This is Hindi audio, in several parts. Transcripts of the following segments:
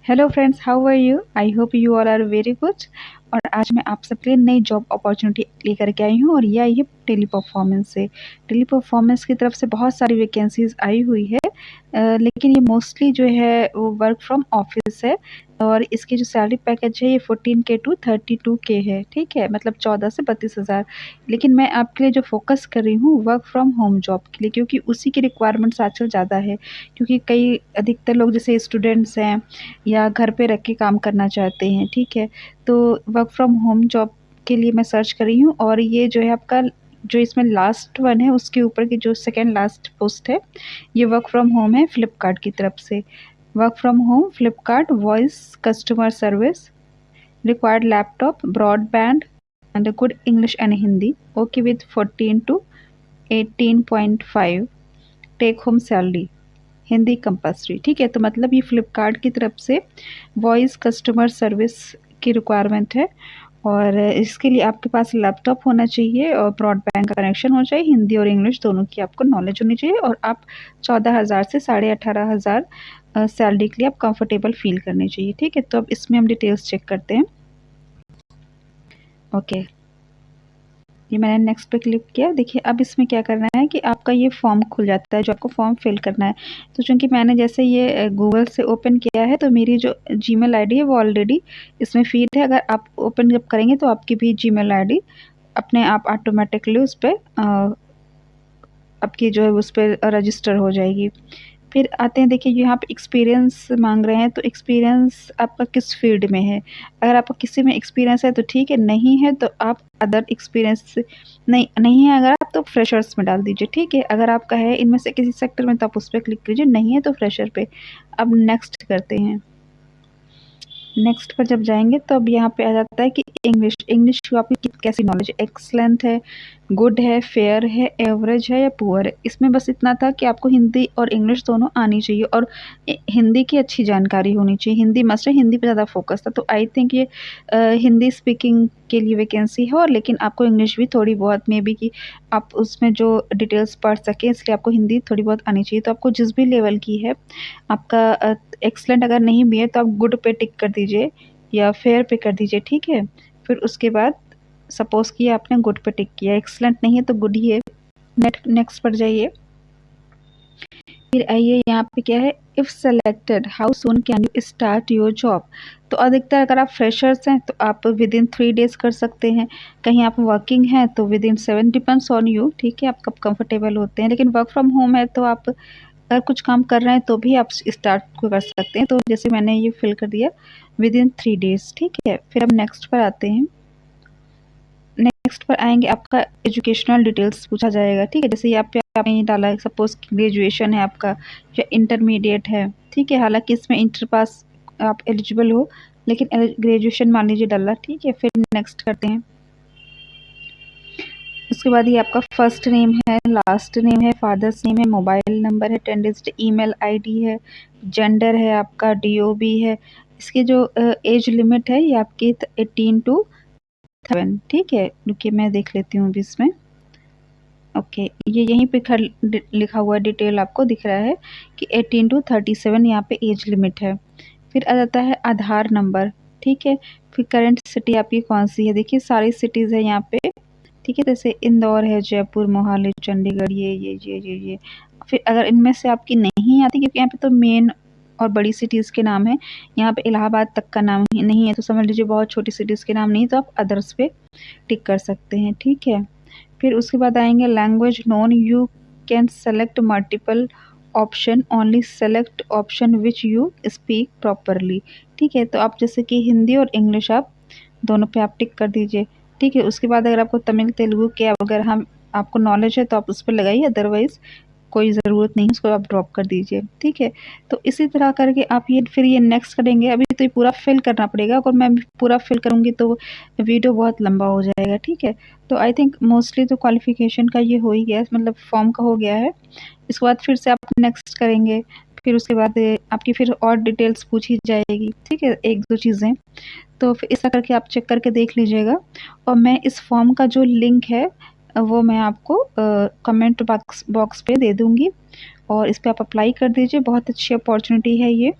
Hello friends, how are you? I hope you all are very good. और आज मैं आप सबके लिए नई जॉब अपॉर्चुनिटी लेकर के आई हूँ और ये आई है टेली परफॉर्मेंस से। टेली परफॉर्मेंस की तरफ से बहुत सारी वैकेंसीज आई हुई है, लेकिन ये मोस्टली जो है वो वर्क फ्रॉम ऑफिस है। और इसकी जो सैलरी पैकेज है ये 14K टू 32K है। ठीक है, मतलब 14 से 32 हज़ार। लेकिन मैं आपके लिए जो फोकस कर रही हूँ वर्क फ्रॉम होम जॉब के लिए, क्योंकि उसी की रिक्वायरमेंट्स आजकल ज़्यादा है। क्योंकि कई अधिकतर लोग जैसे स्टूडेंट्स हैं या घर पे रख के काम करना चाहते हैं। ठीक है, तो वर्क फ्रॉम होम जॉब के लिए मैं सर्च कर रही हूँ। और ये जो है आपका जो इसमें लास्ट वन है उसके ऊपर की जो सेकेंड लास्ट पोस्ट है ये वर्क फ्रॉम होम है फ्लिपकार्ट की तरफ से। Work from home Flipkart voice customer service, required laptop, broadband and good English and Hindi, okay with 14 to 18.5 take home salary, Hindi compulsory. ठीक है, तो मतलब ये फ्लिपकार्ट की तरफ से वॉइस कस्टमर सर्विस की रिक्वायरमेंट है। और इसके लिए आपके पास लैपटॉप होना चाहिए और ब्रॉडबैंड का कनेक्शन होना चाहिए, हिंदी और इंग्लिश दोनों की आपको नॉलेज होनी चाहिए। और आप 14,000 से 18,500 सैलरी के लिए आप कंफर्टेबल फील करनी चाहिए। ठीक है, तो अब इसमें हम डिटेल्स चेक करते हैं। ओके, ये मैंने नेक्स्ट पे क्लिक किया। देखिए अब इसमें क्या करना है कि आपका ये फॉर्म खुल जाता है जो आपको फॉर्म फिल करना है। तो चूंकि मैंने जैसे ये गूगल से ओपन किया है तो मेरी जो जीमेल आईडी है वो ऑलरेडी इसमें फीड है। अगर आप ओपन जब करेंगे तो आपकी भी जीमेल आईडी अपने आप ऑटोमेटिकली उस पर आपकी जो है उस पर रजिस्टर हो जाएगी। फिर आते हैं, देखिए यहाँ पे एक्सपीरियंस मांग रहे हैं, तो एक्सपीरियंस आपका किस फील्ड में है। अगर आपका किसी में एक्सपीरियंस है तो ठीक है, नहीं है तो आप अदर एक्सपीरियंस, नहीं है अगर आप तो फ्रेशर्स में डाल दीजिए। ठीक है, अगर आपका है इनमें से किसी सेक्टर में तो आप उस पर क्लिक कीजिए, नहीं है तो फ्रेशर पे। अब नेक्स्ट करते हैं। नेक्स्ट पर जब जाएंगे तो अब यहाँ पे आ जाता है कि इंग्लिश की आपकी कैसी नॉलेज, एक्सलेंट है, गुड है, फेयर है, एवरेज है या पुअर है। इसमें बस इतना था कि आपको हिंदी और इंग्लिश दोनों आनी चाहिए और हिंदी की अच्छी जानकारी होनी चाहिए। हिंदी मस्ट है, हिंदी पे ज़्यादा फोकस था। तो आई थिंक ये हिंदी स्पीकिंग के लिए वैकेंसी है। और लेकिन आपको इंग्लिश भी थोड़ी बहुत मे बी कि आप उसमें जो डिटेल्स पढ़ सकें, इसलिए आपको हिंदी थोड़ी बहुत आनी चाहिए। तो आपको जिस भी लेवल की है आपका एक्सलेंट अगर नहीं भी है तो आप गुड पे टिक कर दीजिए या फेयर पे कर दीजिए। ठीक है, फिर उसके बाद सपोज कि आपने गुड पे टिक किया, एक्सलेंट नहीं है तो गुड ही है। नेक्स्ट पर जाइए। फिर आइए यहाँ पे क्या है, if selected how soon can you start your job. तो अधिकतर अगर आप फ्रेशर्स हैं तो आप विद इन 3 days कर सकते हैं। कहीं आप वर्किंग हैं तो with in 7, depends on you. ठीक है, आप कब कंफर्टेबल होते हैं। लेकिन वर्क फ्रॉम होम है तो आप अगर कुछ काम कर रहे हैं तो भी आप स्टार्ट को कर सकते हैं। तो जैसे मैंने ये फिल कर दिया विद इन 3 days। ठीक है, फिर अब नेक्स्ट पर आते हैं। नेक्स्ट पर आएंगे, आपका एजुकेशनल डिटेल्स पूछा जाएगा। ठीक है, जैसे यहाँ पे आपने ये डाला है सपोज ग्रेजुएशन है आपका या इंटरमीडिएट है। ठीक है, हालांकि इसमें इंटर पास आप एलिजिबल हो, लेकिन ग्रेजुएशन मान लीजिए डाला। ठीक है, फिर नेक्स्ट करते हैं। उसके बाद ये आपका फर्स्ट नेम है, लास्ट नेम है, फादर्स नेम है, मोबाइल नंबर है, 10 डिजिट ईमेल आईडी है, जेंडर है आपका, डीओबी है। इसकी जो एज लिमिट है ये आपकी 18 to 7। ठीक है, रुकिए मैं देख लेती हूँ अभी इसमें। ओके, ये यहीं पे लिखा हुआ डिटेल आपको दिख रहा है कि 18 to 37 यहाँ पे एज लिमिट है। फिर आ जाता है आधार नंबर। ठीक है, फिर करंट सिटी आपकी कौन सी है। देखिए सारी सिटीज़ है यहाँ पे। ठीक है, जैसे इंदौर है, जयपुर, मोहाली, चंडीगढ़, ये। फिर अगर इनमें से आपकी नहीं आती, क्योंकि यहाँ पे तो मेन और बड़ी सिटीज़ के नाम है, यहाँ पे इलाहाबाद तक का नाम ही नहीं है, तो समझ लीजिए बहुत छोटी सिटीज़ के नाम नहीं, तो आप अदर्स पे टिक कर सकते हैं। ठीक है, फिर उसके बाद आएंगे language known, you can select multiple option, only select option which you speak properly. ठीक है, तो आप जैसे कि हिंदी और इंग्लिश आप दोनों पे आप टिक कर दीजिए। ठीक है, उसके बाद अगर आपको तमिल, तेलुगु के अगर हम आपको नॉलेज है तो आप उस पर लगाइए, अदरवाइज़ कोई ज़रूरत नहीं, उसको आप ड्रॉप कर दीजिए। ठीक है, तो इसी तरह करके आप ये फिर ये नेक्स्ट करेंगे। अभी तो ये पूरा फिल करना पड़ेगा, अगर मैं पूरा फिल करूँगी तो वीडियो बहुत लंबा हो जाएगा। ठीक है, तो आई थिंक मोस्टली तो क्वालिफिकेशन का ये हो ही गया, मतलब फॉर्म का हो गया है। इसके बाद फिर से आप नेक्स्ट करेंगे, फिर उसके बाद आपकी फिर और डिटेल्स पूछी जाएगी। ठीक है, 1-2 चीज़ें, तो फिर ऐसा करके आप चेक करके देख लीजिएगा। और मैं इस फॉर्म का जो लिंक है वो मैं आपको कमेंट बॉक्स पे दे दूँगी। और इस पे आप अप्लाई कर दीजिए। बहुत अच्छी अपॉर्चुनिटी है ये,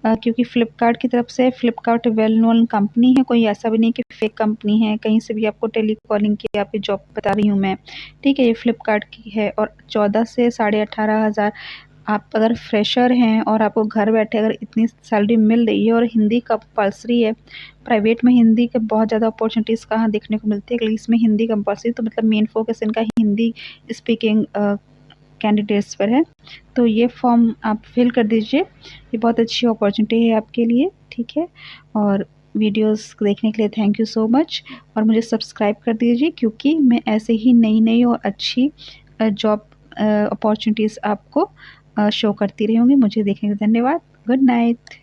क्योंकि फ्लिपकार्ट की तरफ से, फ्लिपकार्ट वेल नोन कंपनी है, कोई ऐसा भी नहीं कि फेक कंपनी है। कहीं से भी आपको टेलीकॉलिंग की आपकी जॉब बता रही हूँ मैं, ठीक है। ये फ्लिपकार्ट की है और 14 से 18,500। आप अगर फ्रेशर हैं और आपको घर बैठे अगर इतनी सैलरी मिल रही है और हिंदी कंपल्सरी है, प्राइवेट में हिंदी के बहुत ज़्यादा अपॉर्चुनिटीज़ कहाँ देखने को मिलती है, लेकिन इसमें हिंदी कंपल्सरी, तो मतलब मेन फोकस इनका हिंदी स्पीकिंग कैंडिडेट्स पर है। तो ये फॉर्म आप फिल कर दीजिए, ये बहुत अच्छी अपॉर्चुनिटी है आपके लिए, ठीक है। और वीडियोस देखने के लिए थैंक यू सो मच, और मुझे सब्सक्राइब कर दीजिए, क्योंकि मैं ऐसे ही नई नई और अच्छी जॉब अपॉर्चुनिटीज़ आपको शो करती रहूँगी। मुझे देखने के लिए धन्यवाद। Good night.